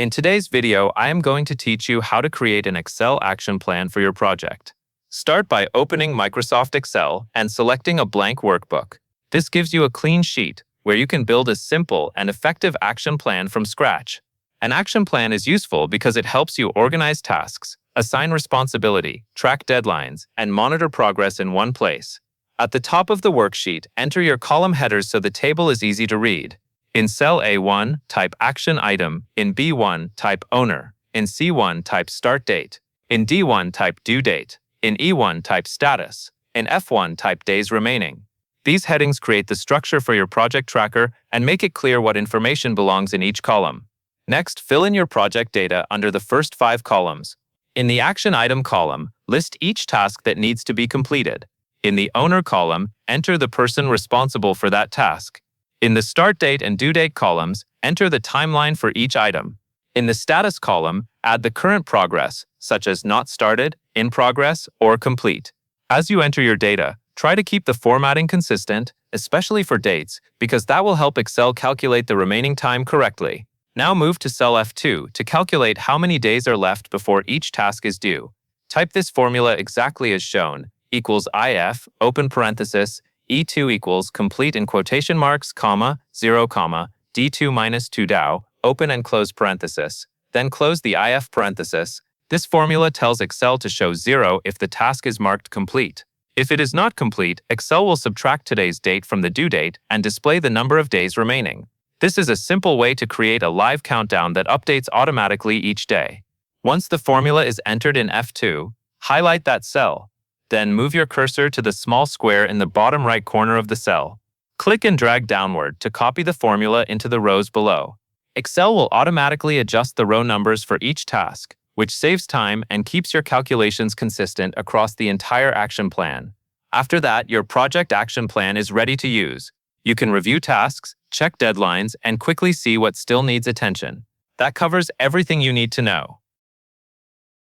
In today's video, I am going to teach you how to create an Excel action plan for your project. Start by opening Microsoft Excel and selecting a blank workbook. This gives you a clean sheet where you can build a simple and effective action plan from scratch. An action plan is useful because it helps you organize tasks, assign responsibility, track deadlines, and monitor progress in one place. At the top of the worksheet, enter your column headers so the table is easy to read. In cell A1, type Action Item. In B1, type Owner. In C1, type Start Date. In D1, type Due Date. In E1, type Status. In F1, type Days Remaining. These headings create the structure for your project tracker and make it clear what information belongs in each column. Next, fill in your project data under the first 5 columns. In the Action Item column, list each task that needs to be completed. In the Owner column, enter the person responsible for that task. In the Start Date and Due Date columns, enter the timeline for each item. In the Status column, add the current progress, such as Not Started, In Progress, or Complete. As you enter your data, try to keep the formatting consistent, especially for dates, because that will help Excel calculate the remaining time correctly. Now move to cell F2 to calculate how many days are left before each task is due. Type this formula exactly as shown, equals IF, open parenthesis, E2 equals complete in quotation marks, comma, 0, comma, D2 minus 2 DAO, open and close parenthesis. Then close the IF parenthesis. This formula tells Excel to show 0 if the task is marked complete. If it is not complete, Excel will subtract today's date from the due date and display the number of days remaining. This is a simple way to create a live countdown that updates automatically each day. Once the formula is entered in F2, highlight that cell. Then move your cursor to the small square in the bottom right corner of the cell. Click and drag downward to copy the formula into the rows below. Excel will automatically adjust the row numbers for each task, which saves time and keeps your calculations consistent across the entire action plan. After that, your project action plan is ready to use. You can review tasks, check deadlines, and quickly see what still needs attention. That covers everything you need to know.